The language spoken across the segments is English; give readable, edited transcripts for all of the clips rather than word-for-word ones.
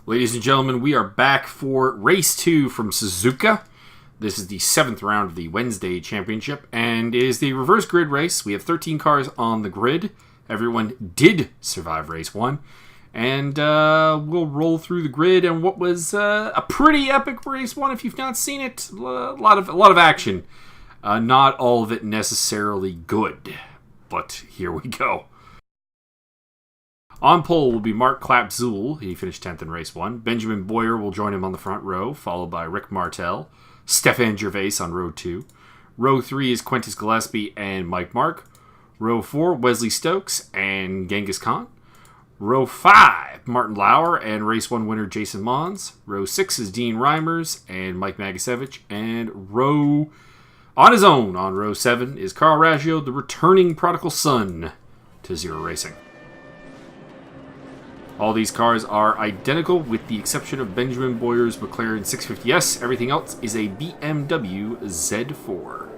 Ladies and gentlemen, we are back for race 2 from Suzuka. This is the 7th round of the Wednesday Championship, and it is the reverse grid race. We have 13 cars on the grid. Everyone did survive race 1. And we'll roll through the grid and what was a pretty epic race 1 if you've not seen it. A lot of action. Not all of it necessarily good, but here we go. On pole will be Mark Klapzool. He finished 10th in race 1. Benjamin Boyer will join him on the front row, followed by Rick Martel. Stefan Gervais on row 2. Row 3 is Quentin Gillespie and Mike Mark. Row 4, Wesley Stokes and Genghis Khan. Row 5, Martin Lauer and race 1 winner Jason Mons. Row 6 is Dean Reimers and Mike Magasevich. And row on his own on row 7 is Carl Raggio, the returning prodigal son to Zero Racing. All these cars are identical with the exception of Benjamin Boyer's McLaren 650S. Everything else is a BMW Z4.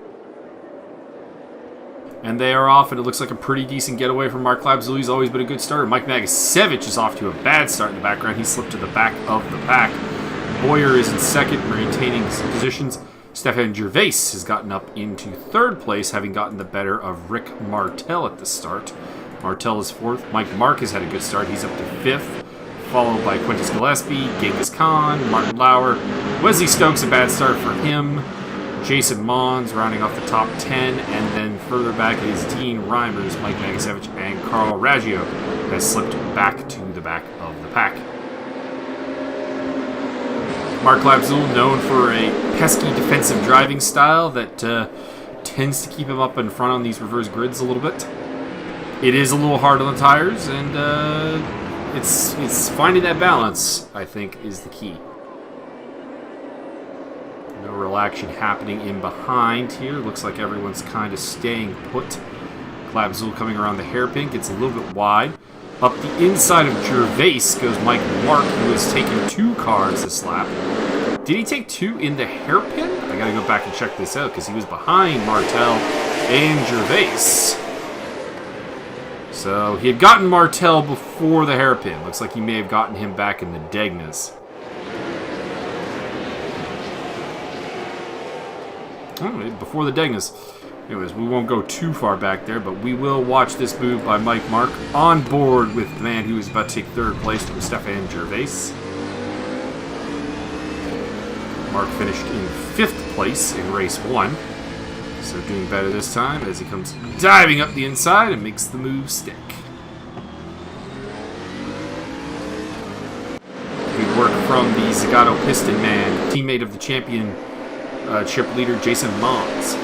And they are off, and it looks like a pretty decent getaway from Mark Klapzool. He's always been a good starter. Mike Magasevich is off to a bad start in the background. He slipped to the back of the pack. Boyer is in second, maintaining his positions. Stefan Gervais has gotten up into third place, having gotten the better of Rick Martel at the start. Martel is fourth. Mike Mark has had a good start. He's up to fifth, followed by Quentin Gillespie, Genghis Khan, Martin Lauer. Wesley Stokes, a bad start for him. Jason Mons rounding off the top 10, and then further back is Dean Reimers, Mike Magasevich, and Carl Raggio has slipped back to the back of the pack. Mark Klapzool, known for a pesky defensive driving style that tends to keep him up in front on these reverse grids a little bit. It is a little hard on the tires, and it's finding that balance, I think, is the key. No real action happening in behind here. Looks like everyone's kind of staying put. Klapzool coming around the hairpin, gets a little bit wide. Up the inside of Gervais goes Mike Mark, who has taken 2 cars this lap. Did he take 2 in the hairpin? I gotta go back and check this out, because he was behind Martel and Gervais. So he had gotten Martel before the hairpin. Looks like he may have gotten him back in the Degnas. Oh, before the Degnas. Anyways, we won't go too far back there, but we will watch this move by Mike Mark on board with the man who is about to take third place from Stefan Gervais. Mark finished in 5th place in race 1. So doing better this time as he comes diving up the inside and makes the move stick. Good work from the Zagato Piston Man, teammate of the championship leader Jason Mons.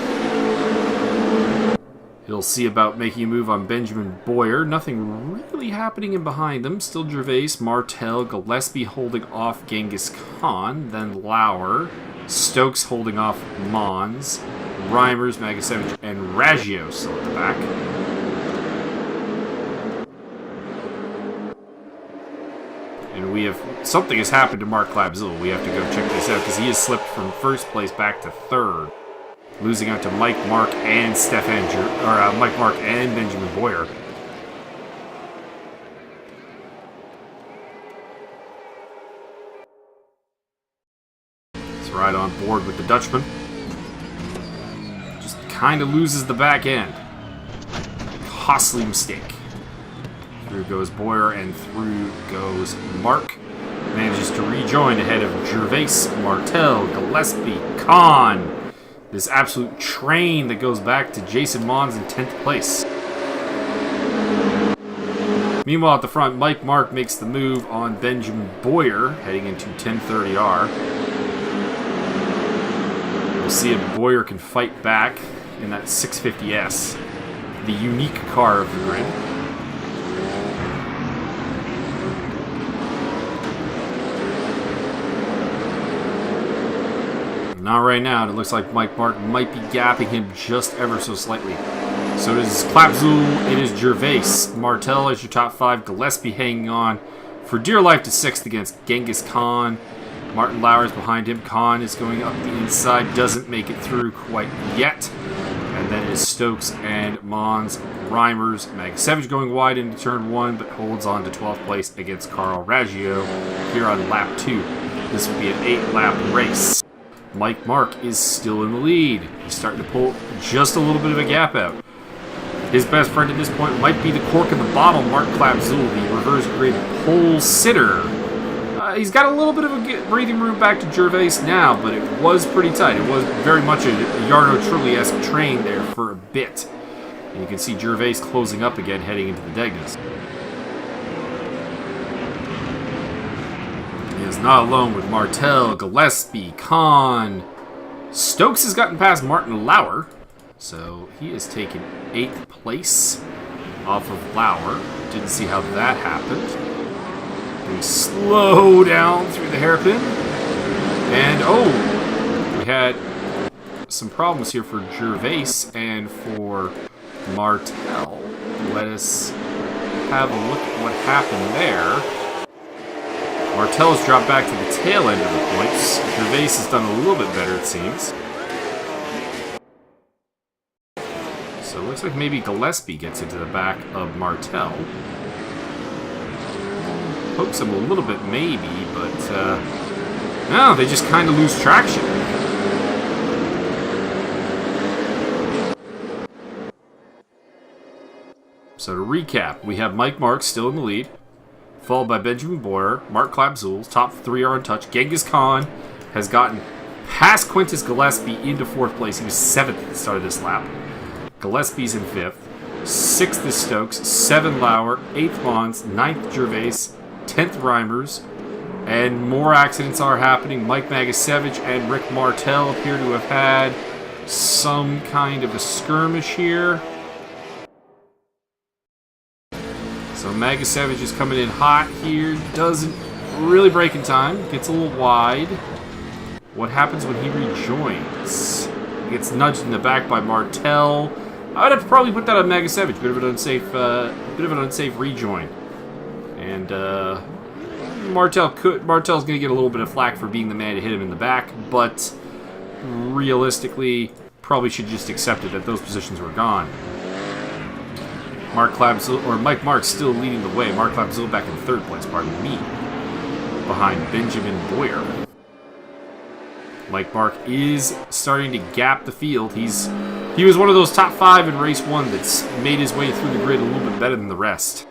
He'll see about making a move on Benjamin Boyer. Nothing really happening in behind them. Still Gervais, Martel, Gillespie holding off Genghis Khan, then Lauer, Stokes holding off Mons, Reimers, Magasevich, and Raggio still at the back. And we have... something has happened to Mark Klapzool. We have to go check this out because he has slipped from first place back to third, losing out to Mike Mark and Mike Mark and Benjamin Boyer. Let's ride on board with the Dutchman. Kind of loses the back end. Costly mistake. Through goes Boyer and through goes Mark. Manages to rejoin ahead of Gervais, Martel, Gillespie, Khan. This absolute train that goes back to Jason Mons in 10th place. Meanwhile at the front, Mike Mark makes the move on Benjamin Boyer heading into 1030R. We'll see if Boyer can fight back in that 650S, the unique car of the grid. Not right now, and it looks like Mike Mark might be gapping him just ever so slightly. So it is Klapzool, it is Gervais, Martel as your top 5, Gillespie hanging on for dear life to 6th against Genghis Khan. Martin Lauer is behind him. Khan is going up the inside, doesn't make it through quite yet. And then is Stokes and Mons. Reimers, Magasevich going wide into turn 1, but holds on to 12th place against Carl Raggio here on lap 2. This will be an 8-lap race. Mike Mark is still in the lead. He's starting to pull just a little bit of a gap out. His best friend at this point might be the cork in the bottle, Mark Klapzul, the reverse grid pole sitter. He's got a little bit of a breathing room back to Gervais now, but it was pretty tight. It was very much a Jarno Trulli-esque train there for a bit. And you can see Gervais closing up again, heading into the Degnas. He is not alone with Martel, Gillespie, Kahn. Stokes has gotten past Martin Lauer, so he has taken 8th place off of Lauer. Didn't see how that happened. We slow down through the hairpin. And, we had some problems here for Gervais and for Martel. Let us have a look at what happened there. Martel's dropped back to the tail end of the points. Gervais has done a little bit better, it seems. So it looks like maybe Gillespie gets into the back of Martel. Pokes him a little bit, maybe, but no, they just kind of lose traction. So to recap, we have Mike Marks still in the lead, followed by Benjamin Boyer, Mark Klapzul. Top 3 are untouched. Genghis Khan has gotten past Quintus Gillespie into 4th place. He was 7th at the start of this lap. Gillespie's in 5th. 6th is Stokes. 7 Lauer. 8th Mons. 9th Gervais. 10th Reimers, and more accidents are happening. Mike Magasevich and Rick Martel appear to have had some kind of a skirmish here. So Magasevich is coming in hot here, doesn't really break in time, gets a little wide. What happens when he rejoins? He gets nudged in the back by Martel. I would have to probably put that on Magasevich, bit of an unsafe rejoin. And Martel's going to get a little bit of flack for being the man to hit him in the back, but realistically, probably should just accepted that those positions were gone. Mike Marks still leading the way. Mark Klapzul back in 3rd place, pardon me, behind Benjamin Boyer. Mike Mark is starting to gap the field. He was one of those top 5 in race 1 that's made his way through the grid a little bit better than the rest.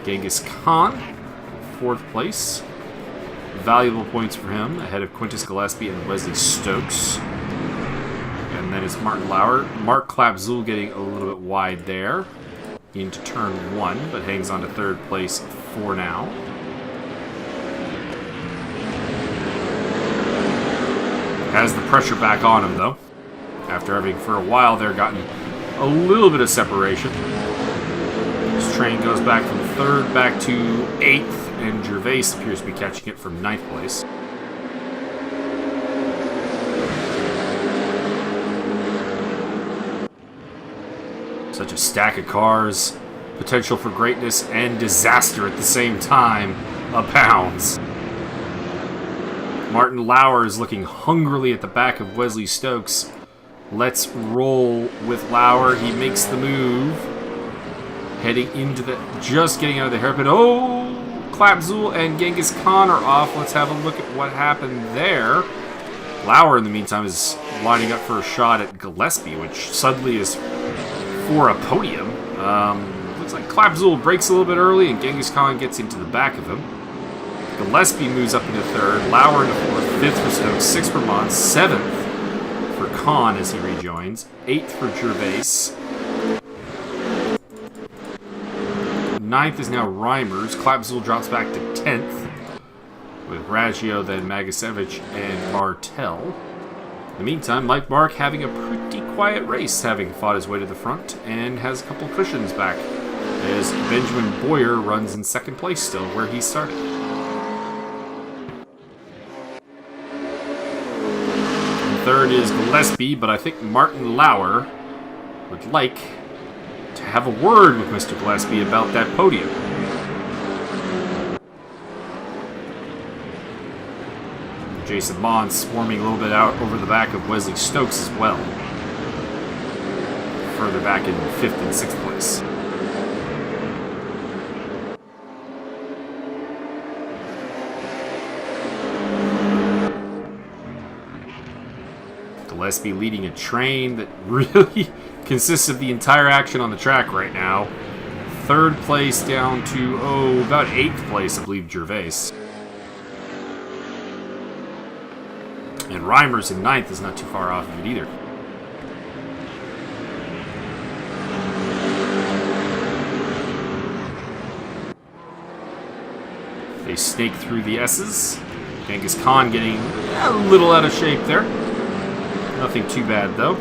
Genghis Khan, 4th place. Valuable points for him, ahead of Quintus Gillespie and Wesley Stokes. And then it's Martin Lauer. Mark Klapzul getting a little bit wide there into turn 1, but hangs on to 3rd place for now. Has the pressure back on him, though, after having, for a while there, gotten a little bit of separation. This train goes back from 3rd back to 8th, and Gervais appears to be catching it from 9th place. Such a stack of cars, potential for greatness and disaster at the same time abounds. Martin Lauer is looking hungrily at the back of Wesley Stokes. Let's roll with Lauer. He makes the move. Heading into just getting out of the hairpin. Oh, Klapzul and Genghis Khan are off. Let's have a look at what happened there. Lauer, in the meantime, is lining up for a shot at Gillespie, which suddenly is for a podium. Looks like Klapzul breaks a little bit early, and Genghis Khan gets into the back of him. Gillespie moves up into 3rd. Lauer into 4th. 5th for Stokes. 6th for Mons. 7th for Khan as he rejoins. 8th for Gervais. 9th is now Reimers. Klapzul drops back to 10th, with Raggio, then Magasevich, and Martel. In the meantime, Mike Mark having a pretty quiet race, having fought his way to the front, and has a couple cushions back, as Benjamin Boyer runs in 2nd place still, where he started. And 3rd is Gillespie, but I think Martin Lauer would like to have a word with Mr. Gillespie about that podium. Jason Mons swarming a little bit out over the back of Wesley Stokes as well. Further back in 5th and 6th place. Gillespie leading a train that really consists of the entire action on the track right now. 3rd place down to, about 8th place, I believe, Gervais. And Reimers in 9th is not too far off of it either. They snake through the S's. Genghis Khan getting a little out of shape there. Nothing too bad, though.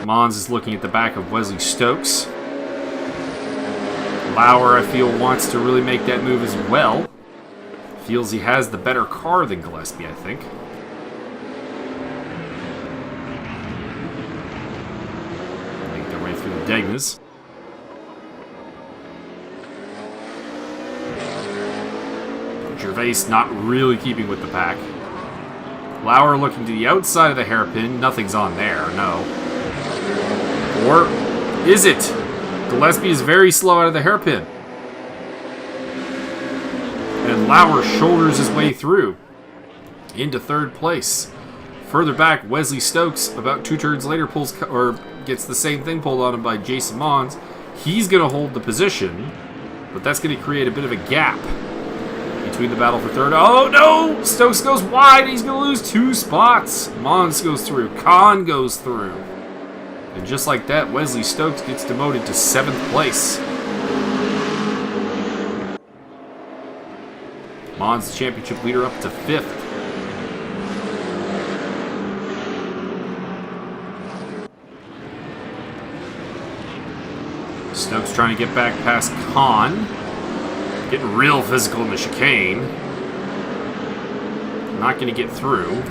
Mons is looking at the back of Wesley Stokes. Lauer, I feel, wants to really make that move as well. Feels he has the better car than Gillespie, I think. Make their way through the Degnas. Gervais not really keeping with the pack. Lauer looking to the outside of the hairpin. Nothing's on there, no. Or is it? Gillespie is very slow out of the hairpin. And Lauer shoulders his way through into 3rd place. Further back, Wesley Stokes, about 2 turns later, gets the same thing pulled on him by Jason Mons. He's going to hold the position, but that's going to create a bit of a gap between the battle for 3rd. Oh no! Stokes goes wide. He's going to lose 2 spots. Mons goes through. Khan goes through. And just like that, Wesley Stokes gets demoted to 7th place. Mons, the championship leader, up to 5th. Stokes trying to get back past Khan. Getting real physical in the chicane. Not going to get through.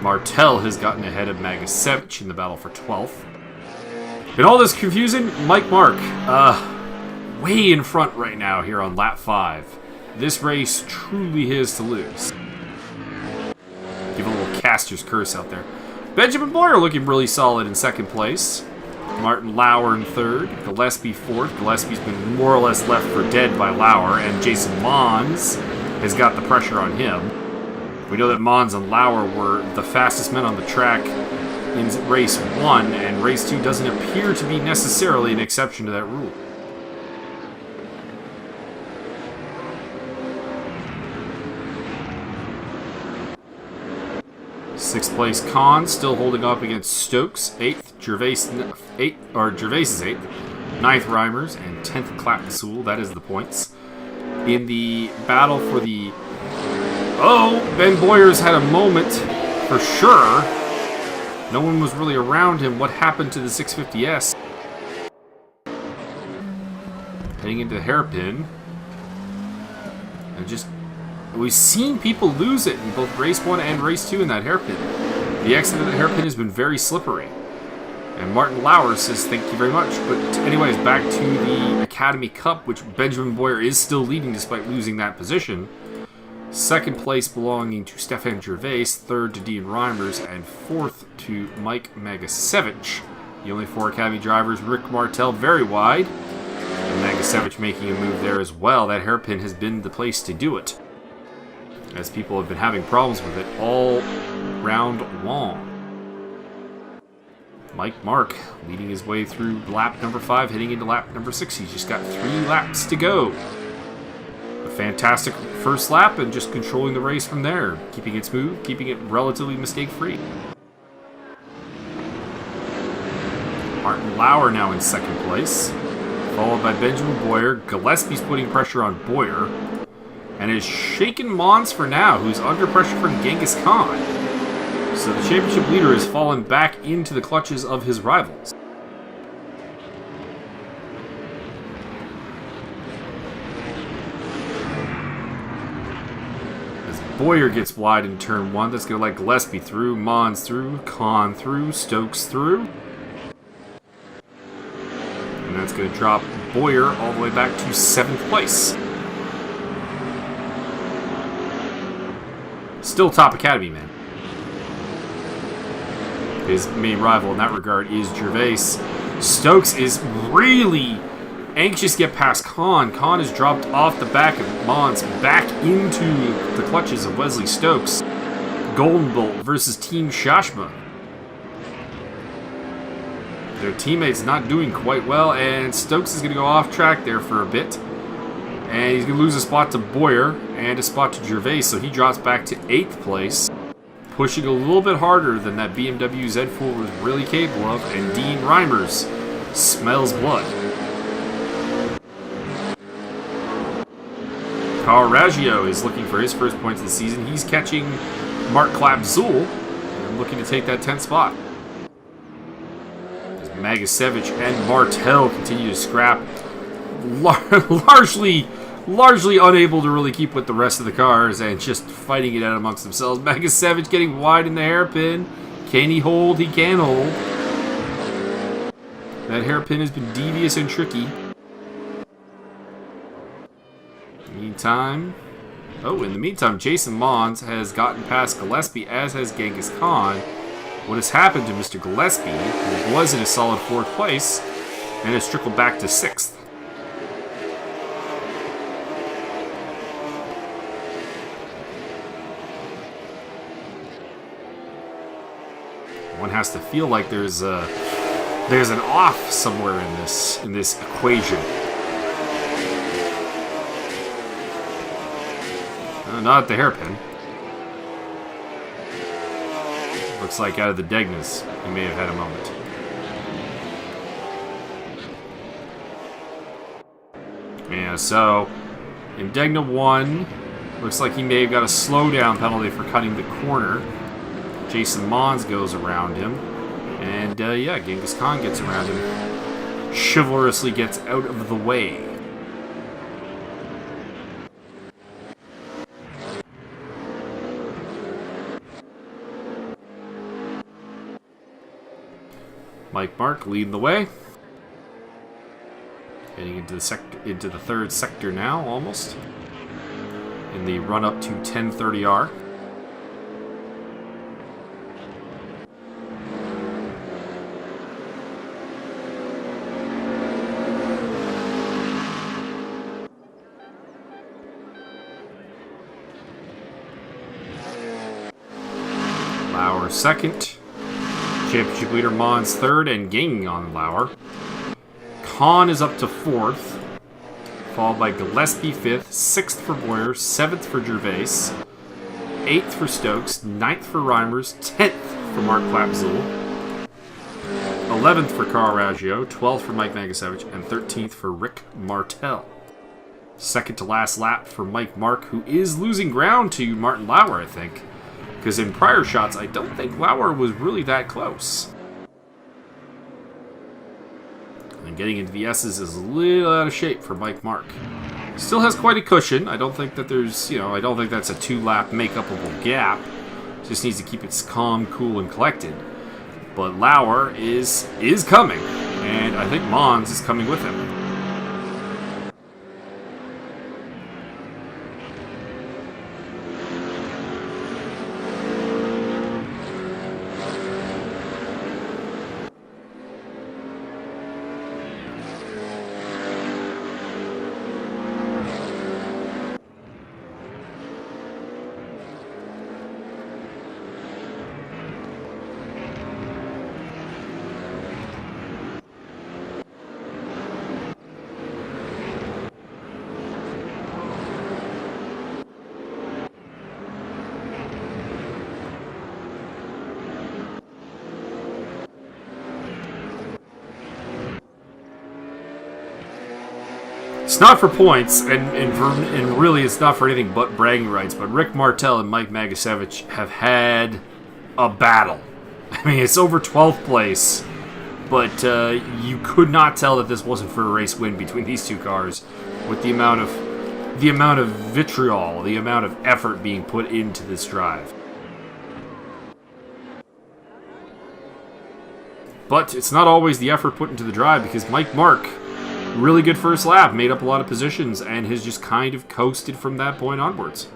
Martel has gotten ahead of Magasevich in the battle for 12th. In all this confusion, Mike Mark, way in front right now here on lap 5. This race truly his to lose. Give a little caster's curse out there. Benjamin Boyer looking really solid in 2nd place. Martin Lauer in 3rd. Gillespie 4th. Gillespie's been more or less left for dead by Lauer, and Jason Mons has got the pressure on him. We know that Mons and Lauer were the fastest men on the track in race 1, and race 2 doesn't appear to be necessarily an exception to that rule. Sixth place Khan still holding up against Stokes. 8th Gervais is 8th. 9th Reimers and 10th Clapton. That is the points. In the battle for the Ben Boyer's had a moment for sure. No one was really around him. What happened to the 650S? Heading into the hairpin. And just... we've seen people lose it in both race 1 and race 2 in that hairpin. The exit of the hairpin has been very slippery. And Martin Lauer says thank you very much. But anyways, back to the Academy Cup, which Benjamin Boyer is still leading despite losing that position. 2nd place belonging to Stefan Gervais, 3rd to Dean Reimers, and 4th to Mike Magasevich. The only 4 Academy drivers, Rick Martel very wide, and Magasevich making a move there as well. That hairpin has been the place to do it, as people have been having problems with it all round long. Mike Mark leading his way through lap number 5, heading into lap number 6. He's just got 3 laps to go. A fantastic first lap and just controlling the race from there. Keeping it smooth, keeping it relatively mistake-free. Martin Lauer now in 2nd place, followed by Benjamin Boyer. Gillespie's putting pressure on Boyer, and is shaking Mons for now, who's under pressure from Genghis Khan. So the championship leader has fallen back into the clutches of his rivals. As Boyer gets wide in turn 1. That's going to let Gillespie through, Mons through, Kahn through, Stokes through. And that's going to drop Boyer all the way back to 7th place. Still top Academy man. His main rival in that regard is Gervais. Stokes is really anxious to get past Kahn. Kahn is dropped off the back of Mons back into the clutches of Wesley Stokes. Golden Bolt versus Team Shashma. Their teammates not doing quite well, and Stokes is going to go off track there for a bit. And he's going to lose a spot to Boyer and a spot to Gervais, so he drops back to 8th place. Pushing a little bit harder than that BMW Z4 was really capable of, and Dean Reimers smells blood. Carl Raggio is looking for his first points of the season. He's catching Mark Klapzul and looking to take that 10th spot. As Magasevich and Martel continue to scrap, largely unable to really keep with the rest of the cars and just fighting it out amongst themselves. Magasevich getting wide in the hairpin. Can he hold? He can hold. That hairpin has been devious and tricky. In the meantime, Jason Mons has gotten past Gillespie, as has Genghis Khan. What has happened to Mr. Gillespie, who was in a solid 4th place, and has trickled back to 6th. One has to feel like there's an off somewhere in this equation. Not at the hairpin. Looks like out of the Degnas, he may have had a moment. Yeah, so in Degna 1, looks like he may have got a slowdown penalty for cutting the corner. Jason Mons goes around him. And Genghis Khan gets around him. Chivalrously gets out of the way. Mike Mark leading the way. Heading into the third sector now, almost. In the run-up to 1030R. Lauer second. Championship leader Mons third and gaining on Lauer. Kahn is up to 4th, followed by Gillespie 5th, 6th for Boyer, 7th for Gervais, 8th for Stokes, 9th for Reimers, 10th for Mark Klapzul, 11th for Carl Raggio, 12th for Mike Magasevich, and 13th for Rick Martel. Second to last lap for Mike Mark, who is losing ground to Martin Lauer, I think. Because in prior shots, I don't think Lauer was really that close. And getting into the S's is a little out of shape for Mike Mark. Still has quite a cushion. I don't think that there's, I don't think that's a 2-lap make-upable gap. Just needs to keep it calm, cool, and collected. But Lauer is coming, and I think Mons is coming with him. It's not for points, and really it's not for anything but bragging rights, but Rick Martel and Mike Magasevich have had a battle. I mean, it's over 12th place, but you could not tell that this wasn't for a race win between these two cars with the amount of the amount of vitriol, the amount of effort being put into this drive. But it's not always the effort put into the drive, because Mike Mark, really good first lap, made up a lot of positions, and has just kind of coasted from that point onwards.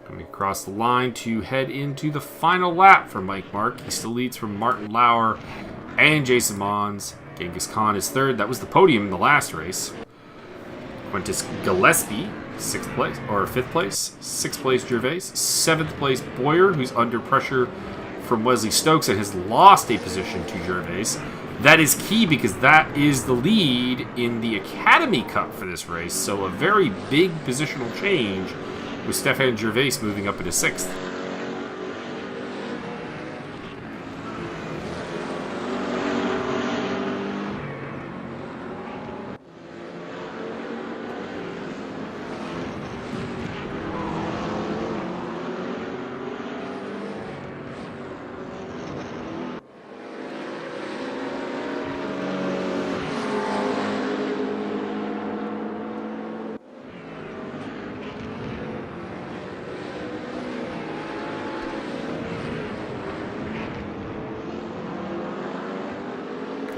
Coming across the line to head into the final lap for Mike Mark. He still leads from Martin Lauer and Jason Mons. Genghis Khan is third. That was the podium in the last race. Quintus Gillespie, 6th place, or 5th place. 6th place Gervais. 7th place Boyer, who's under pressure from Wesley Stokes and has lost a position to Gervais. That is key because that is the lead in the Academy Cup for this race. So a very big positional change with Stefan Gervais moving up into 6th.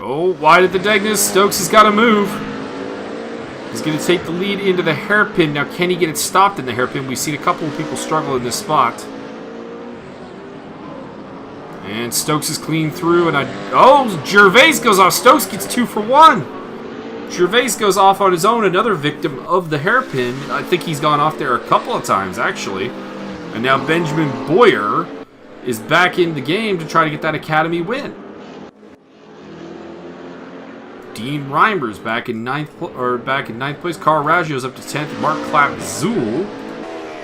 Oh, wide at the Degness. Stokes has got to move. He's going to take the lead into the hairpin. Now, can he get it stopped in the hairpin? We've seen a couple of people struggle in this spot. And Stokes is clean through. And oh, Gervais goes off. Stokes gets 2 for 1. Gervais goes off on his own. Another victim of the hairpin. I think he's gone off there a couple of times, actually. And now Benjamin Boyer is back in the game to try to get that Academy win. Dean Reimers back in ninth place. Carl Raggio's up to 10th. Mark Clapp-Zuhl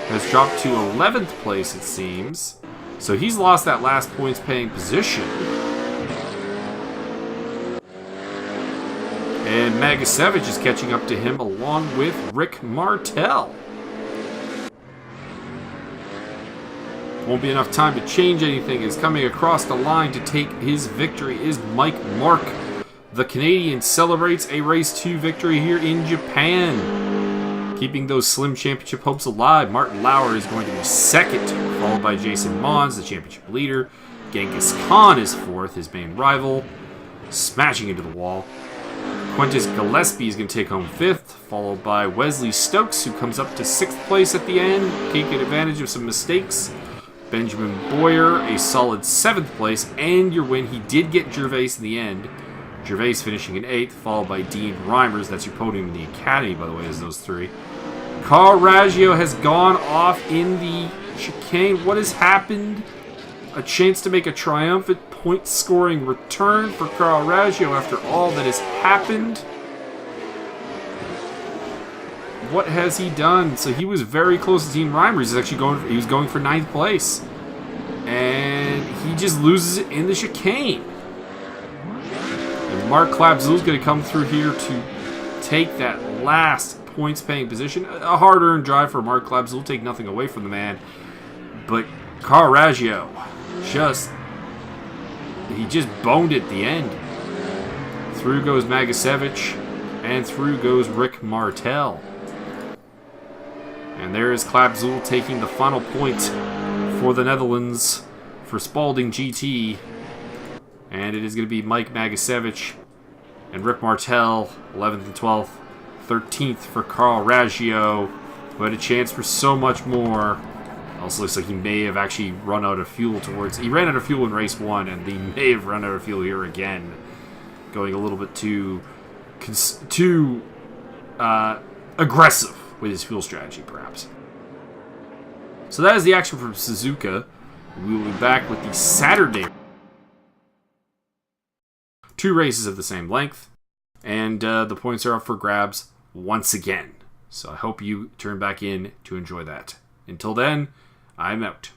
has dropped to 11th place, it seems. So he's lost that last points paying position. And Magasevich is catching up to him along with Rick Martel. Won't be enough time to change anything. Is coming across the line to take his victory is Mike Mark. The Canadian celebrates a Race 2 victory here in Japan. Keeping those Slim Championship hopes alive, Martin Lauer is going to be 2nd, followed by Jason Mons, the championship leader. Genghis Khan is 4th, his main rival, smashing into the wall. Quintus Gillespie is going to take home 5th, followed by Wesley Stokes, who comes up to 6th place at the end, taking advantage of some mistakes. Benjamin Boyer, a solid 7th place, and your win. He did get Gervais in the end. Gervais finishing in 8th, followed by Dean Reimers. That's your podium in the Academy, by the way, is those 3. Carl Raggio has gone off in the chicane. What has happened? A chance to make a triumphant point-scoring return for Carl Raggio after all that has happened. What has he done? So he was very close to Dean Reimers. He was going for 9th place. And he just loses it in the chicane. Mark Clapp-Zuhl is going to come through here to take that last points-paying position. A hard-earned drive for Mark Clapp-Zuhl. Take nothing away from the man. But Carl Raggio, he just boned it at the end. Through goes Magasevich, and through goes Rick Martel. And there is Clapp-Zuhl taking the final point for the Netherlands for Spalding GT. And it is going to be Mike Magasevich and Rick Martel, 11th and 12th. 13th for Carl Raggio, who had a chance for so much more. Also looks like he may have actually run out of fuel he ran out of fuel in race 1, and he may have run out of fuel here again. Going a little bit too aggressive with his fuel strategy, perhaps. So that is the action from Suzuka. We will be back with the Saturday. 2 races of the same length, and the points are up for grabs once again. So I hope you turn back in to enjoy that. Until then, I'm out.